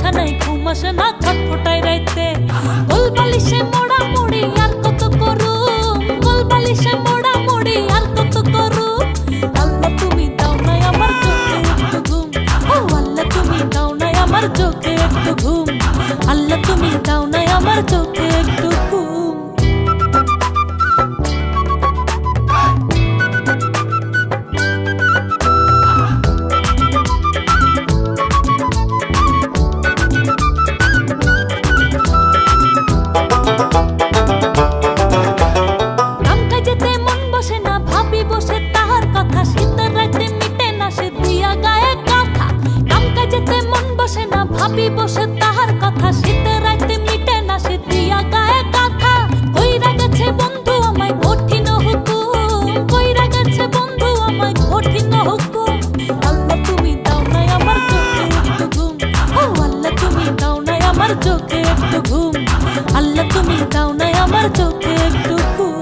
বিছানায় ঘুম আসে না ছটফটায় রাইতে। গোল বালিশে মোড়া মুড়ি আর কত করুম, গোল বালিশে মোড়া মুড়ি আর কত করুম। আল্লাহ তুমি দাও নাই আমার চোখে একটু ঘুম, ও আল্লাহ তুমি দাও নাই আমার চোখে একটু ঘুম, আল্লাহ তুমি দাও নাই আমার চোখে একটু ঘুম। ভাবি বসে তাহার কথা শীতের রাতে মিটে না সে দিয়া গায়ে কাঁথা। কইরা গেছে বন্ধু আমায় কঠিন হুকুম, কইরা গেছে বন্ধু আমায় কঠিন হুকুম। আল্লাহ তুমি দাও নাই আমার চোখে একটু ঘুম, ও আল্লাহ তুমি দাও নাই আমার চোখে একটু ঘুম, আল্লাহ তুমি দাও নাই আমার চোখে একটু ঘুম।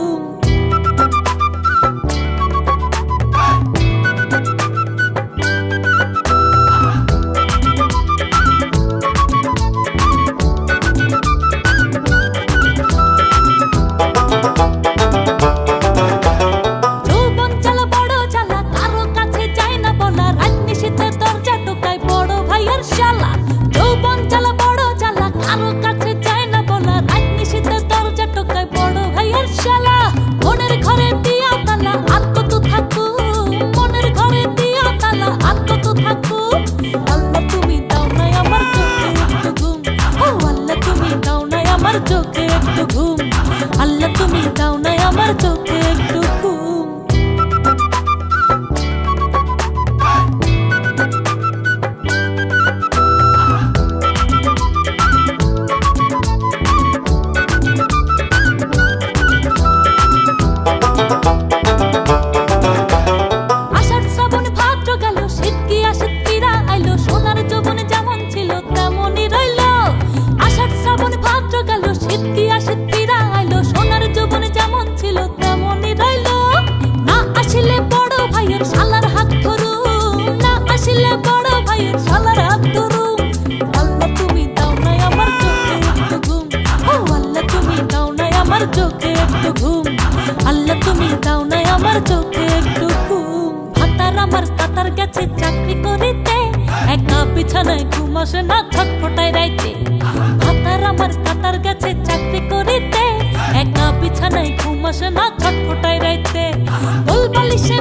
চোখে একটু ঘুম, আল্লাহ তুমি দাও নাই আমার চোখে একটু ঘুম। আষাঢ় শ্রাবণ ভাদ্র গেল, শীত কি আসে ফিরা আইলো, সোনার যৌবন যেমন ছিল তেমনই রইল। আষাঢ় শ্রাবণ ভাদ্র গেল, শীত কি আসে ফিরা আইলো, সোনার যৌবন যেমন ছিল তেমনই রইল। না আসিলে বড় ভাইয়ের শালার হাত ধরুম, না আসিলে বড় ভাইয়ের শালার হাত ধরুম। আল্লাহ তুমি দাও নাই আমার চোখে একটু ঘুম, ও আল্লাহ তুমি দাও নাই আমার চোখে একটু ঘুম, আল্লাহ তুমি দাও নাই আমার চোখে একটু ঘুম। ভাতার আমার কাতার গেছে চাকরি করিতে, একা বিছানায় ঘুম আসে না ছটফটায় রাইতে। ভাতার আমার কাতার গেছে চাকরি করিতে, একা বিছানায় ঘুম আসে না ছটফটায় রাইতে। গোল বালিশে